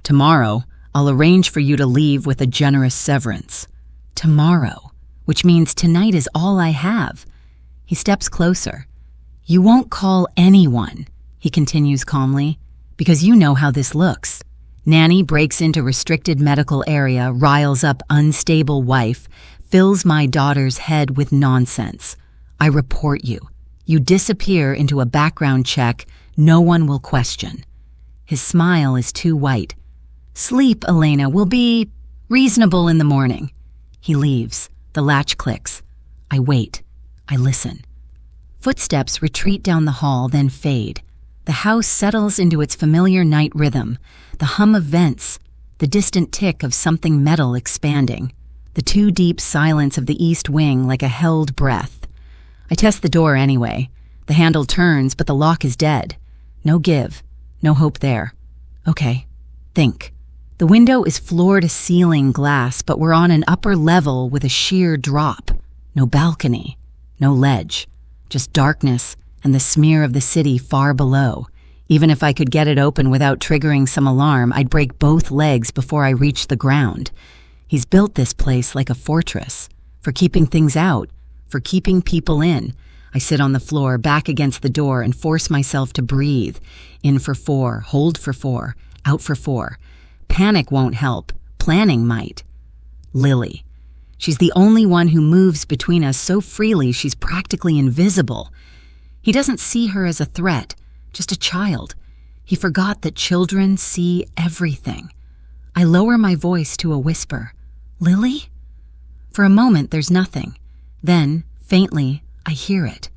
Tomorrow, I'll arrange for you to leave with a generous severance. Tomorrow, which means tonight is all I have. He steps closer. You won't call anyone, he continues calmly, because you know how this looks. Nanny breaks into restricted medical area, riles up unstable wife, fills my daughter's head with nonsense. I report you. You disappear into a background check no one will question. His smile is too white. Sleep, Elena, will be reasonable in the morning. He leaves. The latch clicks. I wait. I listen. Footsteps retreat down the hall, then fade. The house settles into its familiar night rhythm, the hum of vents, the distant tick of something metal expanding, the too deep silence of the east wing like a held breath. I test the door anyway. The handle turns, but the lock is dead. No give, no hope there. Okay, think. The window is floor-to-ceiling glass, but we're on an upper level with a sheer drop. No balcony, no ledge, just darkness and the smear of the city far below. Even if I could get it open without triggering some alarm, I'd break both legs before I reached the ground. He's built this place like a fortress, for keeping things out, for keeping people in. I sit on the floor, back against the door, and force myself to breathe. In for 4, hold for 4, out for 4. Panic won't help. Planning might. Lily. She's the only one who moves between us so freely she's practically invisible. He doesn't see her as a threat, just a child. He forgot that children see everything. I lower my voice to a whisper. Lily? For a moment, there's nothing. Then, faintly, I hear it.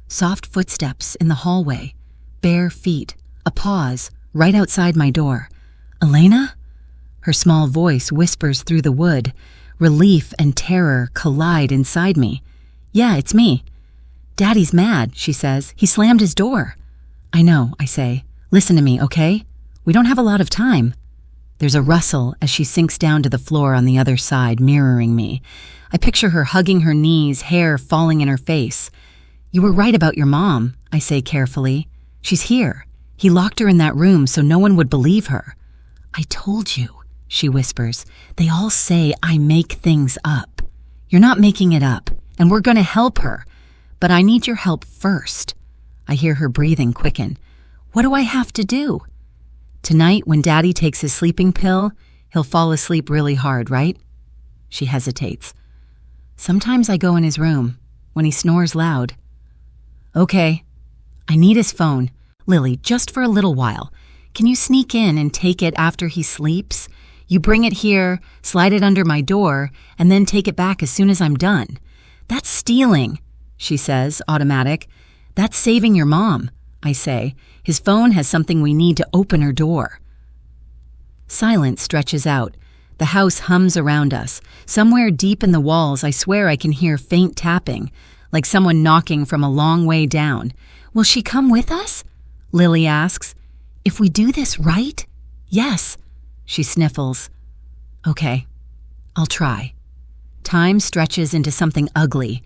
Soft footsteps in the hallway. Bare feet. A pause, right outside my door. Elena? Her small voice whispers through the wood. Relief and terror collide inside me. Yeah, it's me. Daddy's mad, she says. He slammed his door. I know, I say. Listen to me, okay? We don't have a lot of time. There's a rustle as she sinks down to the floor on the other side, mirroring me. I picture her hugging her knees, hair falling in her face. You were right about your mom, I say carefully. She's here. He locked her in that room so no one would believe her. I told you, she whispers. They all say I make things up. You're not making it up, and we're going to help her. But I need your help first. I hear her breathing quicken. What do I have to do? Tonight, when Daddy takes his sleeping pill, he'll fall asleep really hard, right? She hesitates. Sometimes I go in his room, when he snores loud. Okay. I need his phone. Lily, just for a little while. Can you sneak in and take it after he sleeps? You bring it here, slide it under my door, and then take it back as soon as I'm done. That's stealing, she says, automatic. That's saving your mom, I say. His phone has something we need to open her door. Silence stretches out. The house hums around us. Somewhere deep in the walls, I swear I can hear faint tapping, like someone knocking from a long way down. Will she come with us? Lily asks. If we do this right? Yes. She sniffles. Okay, I'll try. Time stretches into something ugly.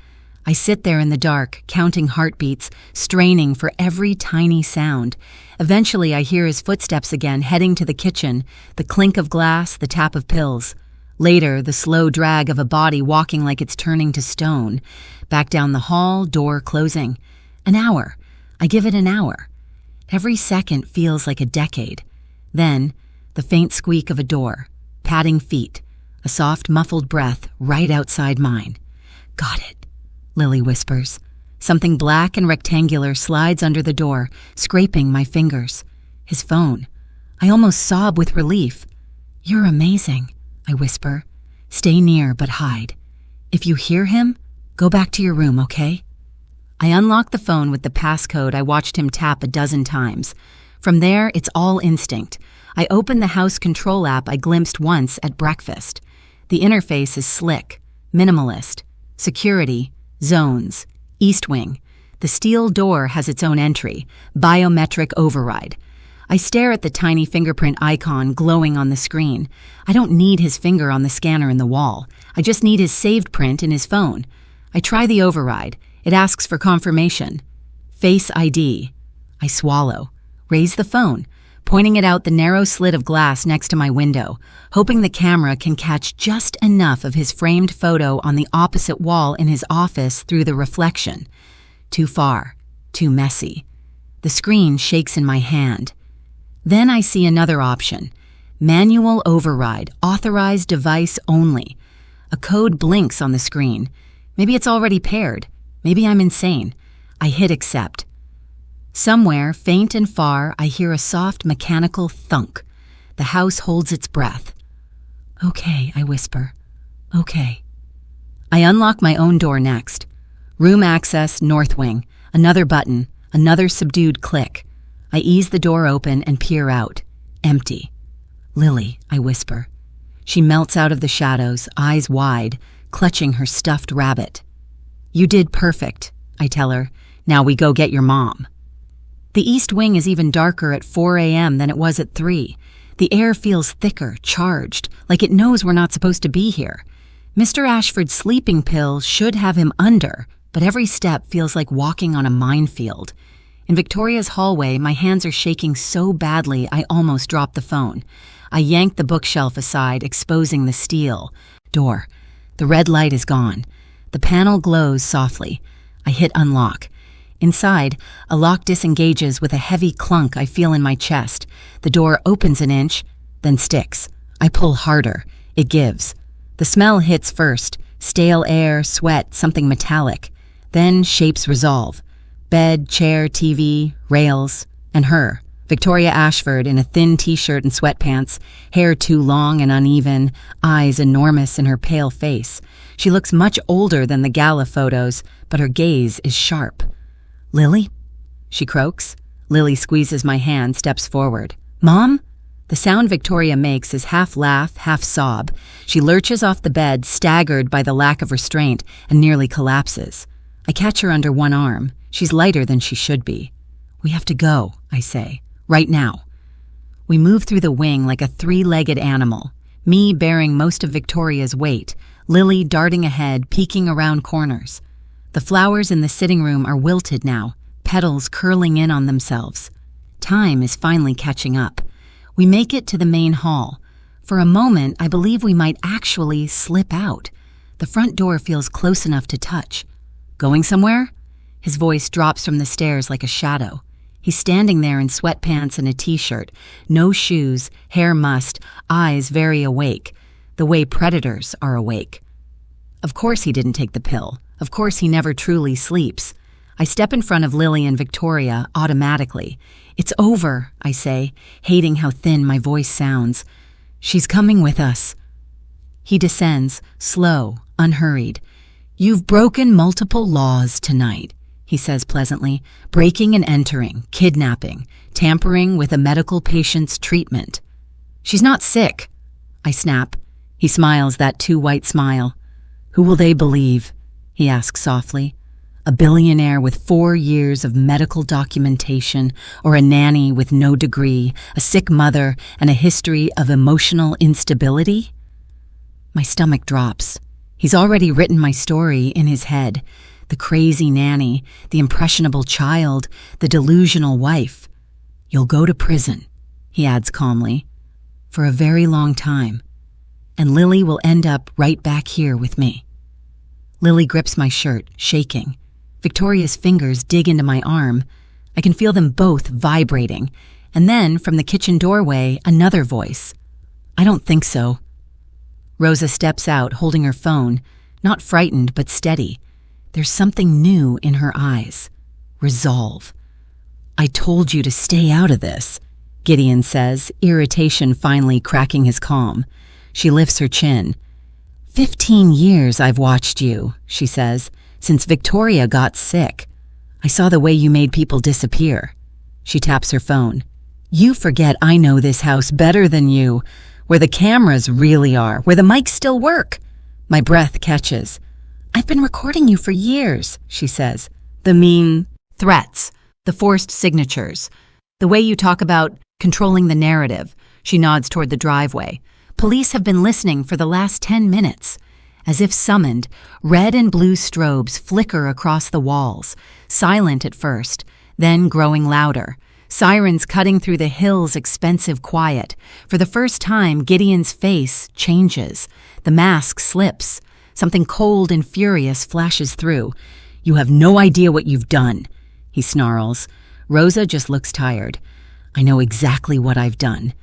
I sit there in the dark, counting heartbeats, straining for every tiny sound. Eventually, I hear his footsteps again, heading to the kitchen, the clink of glass, the tap of pills. Later, the slow drag of a body walking like it's turning to stone. Back down the hall, door closing. An hour. I give it an hour. Every second feels like a decade. Then, the faint squeak of a door, padding feet, a soft, muffled breath right outside mine. Got it, Lily whispers. Something black and rectangular slides under the door, scraping my fingers. His phone. I almost sob with relief. You're amazing, I whisper. Stay near, but hide. If you hear him, go back to your room, okay? I unlock the phone with the passcode I watched him tap a dozen times. From there, it's all instinct. I open the house control app I glimpsed once at breakfast. The interface is slick, minimalist, security, zones, East Wing. The steel door has its own entry, biometric override. I stare at the tiny fingerprint icon glowing on the screen. I don't need his finger on the scanner in the wall. I just need his saved print in his phone. I try the override. It asks for confirmation. Face ID. I swallow. Raise the phone, pointing it out the narrow slit of glass next to my window, hoping the camera can catch just enough of his framed photo on the opposite wall in his office through the reflection. Too far. Too messy. The screen shakes in my hand. Then I see another option. Manual override, authorized device only. A code blinks on the screen. Maybe it's already paired. Maybe I'm insane. I hit accept. Somewhere, faint and far, I hear a soft mechanical thunk. The house holds its breath. Okay, I whisper. Okay. I unlock my own door next. Room access, north wing. Another button, another subdued click. I ease the door open and peer out. Empty. Lily, I whisper. She melts out of the shadows, eyes wide, clutching her stuffed rabbit. You did perfect, I tell her. Now we go get your mom. The east wing is even darker at 4 a.m. than it was at 3. The air feels thicker, charged, like it knows we're not supposed to be here. Mr. Ashford's sleeping pill should have him under, but every step feels like walking on a minefield. In Victoria's hallway, my hands are shaking so badly I almost drop the phone. I yank the bookshelf aside, exposing the steel. Door. The red light is gone. The panel glows softly. I hit unlock. Inside, a lock disengages with a heavy clunk I feel in my chest. The door opens an inch, then sticks. I pull harder. It gives. The smell hits first. Stale air, sweat, something metallic. Then shapes resolve. Bed, chair, TV, rails, and her. Victoria Ashford in a thin t-shirt and sweatpants, hair too long and uneven, eyes enormous in her pale face. She looks much older than the gala photos, but her gaze is sharp. "Lily?" she croaks. Lily squeezes my hand, steps forward. "Mom?" The sound Victoria makes is half laugh, half sob. She lurches off the bed, staggered by the lack of restraint, and nearly collapses. I catch her under one arm. She's lighter than she should be. "We have to go," I say. "Right now." We move through the wing like a three-legged animal, me bearing most of Victoria's weight, Lily darting ahead, peeking around corners. The flowers in the sitting room are wilted now, petals curling in on themselves. Time is finally catching up. We make it to the main hall. For a moment, I believe we might actually slip out. The front door feels close enough to touch. "Going somewhere?" His voice drops from the stairs like a shadow. He's standing there in sweatpants and a t-shirt, no shoes, hair mussed, eyes very awake, the way predators are awake. Of course he didn't take the pill. Of course he never truly sleeps. I step in front of Lily and Victoria automatically. "It's over," I say, hating how thin my voice sounds. "She's coming with us." He descends, slow, unhurried. "You've broken multiple laws tonight," he says pleasantly. "Breaking and entering, kidnapping, tampering with a medical patient's treatment." "She's not sick," I snap. He smiles that too white smile. "Who will they believe?" he asks softly. A billionaire with 4 years of medical documentation, or a nanny with no degree, a sick mother, and a history of emotional instability? My stomach drops. He's already written my story in his head. The crazy nanny, the impressionable child, the delusional wife. "You'll go to prison," he adds calmly, "for a very long time. And Lily will end up right back here with me." Lily grips my shirt, shaking. Victoria's fingers dig into my arm. I can feel them both vibrating. And then, from the kitchen doorway, another voice. "I don't think so." Rosa steps out, holding her phone, not frightened but steady. There's something new in her eyes. Resolve. "I told you to stay out of this," Gideon says, irritation finally cracking his calm. She lifts her chin. 15 years I've watched you," she says, "since Victoria got sick. I saw the way you made people disappear." She taps her phone. "You forget I know this house better than you, where the cameras really are, where the mics still work." My breath catches. "I've been recording you for years," she says. "The mean threats, the forced signatures, the way you talk about controlling the narrative." She nods toward the driveway. "Police have been listening for the last 10 minutes. As if summoned, red and blue strobes flicker across the walls, silent at first, then growing louder. Sirens cutting through the hill's expensive quiet. For the first time, Gideon's face changes. The mask slips. Something cold and furious flashes through. "You have no idea what you've done," he snarls. Rosa just looks tired. "I know exactly what I've done."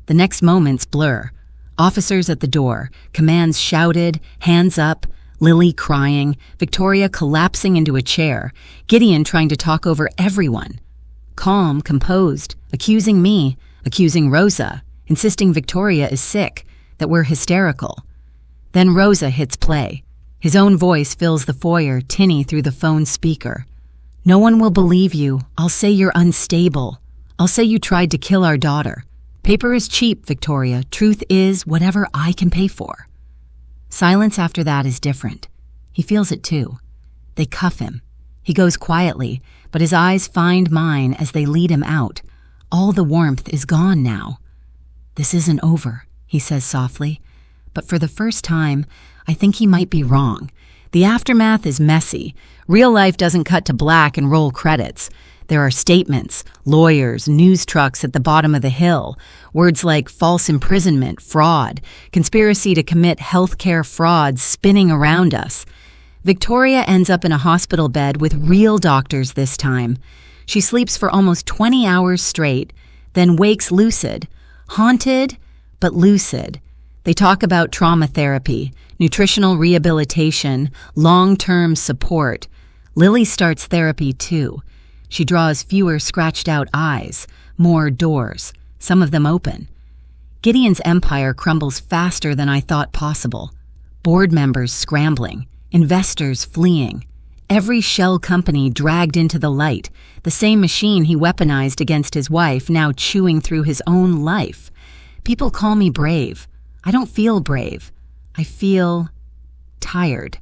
The next moments blur. Officers at the door, commands shouted, hands up, Lily crying, Victoria collapsing into a chair, Gideon trying to talk over everyone. Calm, composed, accusing me, accusing Rosa, insisting Victoria is sick, that we're hysterical. Then Rosa hits play. His own voice fills the foyer, tinny through the phone speaker. "No one will believe you. I'll say you're unstable. I'll say you tried to kill our daughter. Paper is cheap, Victoria. Truth is whatever I can pay for." Silence after that is different. He feels it too. They cuff him. He goes quietly, but his eyes find mine as they lead him out. All the warmth is gone now. "This isn't over," he says softly. But for the first time, I think he might be wrong. The aftermath is messy. Real life doesn't cut to black and roll credits. There are statements, lawyers, news trucks at the bottom of the hill, words like false imprisonment, fraud, conspiracy to commit healthcare frauds spinning around us. Victoria ends up in a hospital bed with real doctors this time. She sleeps for almost 20 hours straight, then wakes lucid. Haunted, but lucid. They talk about trauma therapy, nutritional rehabilitation, long-term support. Lily starts therapy too. She draws fewer scratched-out eyes, more doors, some of them open. Gideon's empire crumbles faster than I thought possible. Board members scrambling, investors fleeing. Every shell company dragged into the light, the same machine he weaponized against his wife now chewing through his own life. People call me brave. I don't feel brave. I feel tired.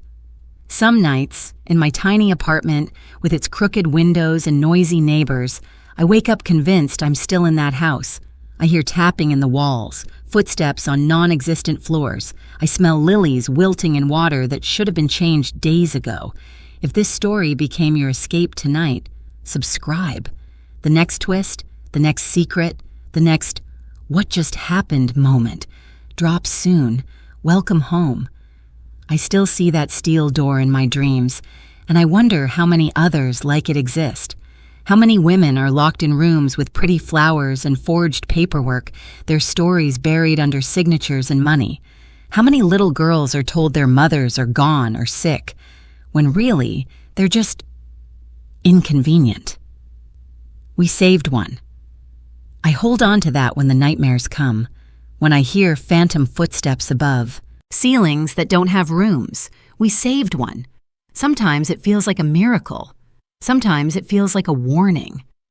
Some nights, in my tiny apartment with its crooked windows and noisy neighbors, I wake up convinced I'm still in that house. I hear tapping in the walls, footsteps on non-existent floors. I smell lilies wilting in water that should have been changed days ago. If this story became your escape tonight, subscribe. The next twist, the next secret, the next what just happened moment drops soon. Welcome home. I still see that steel door in my dreams, and I wonder how many others like it exist. How many women are locked in rooms with pretty flowers and forged paperwork, their stories buried under signatures and money? How many little girls are told their mothers are gone or sick, when really they're just inconvenient? We saved one. I hold on to that when the nightmares come, when I hear phantom footsteps above. Ceilings that don't have rooms. We saved one. Sometimes it feels like a miracle. Sometimes it feels like a warning.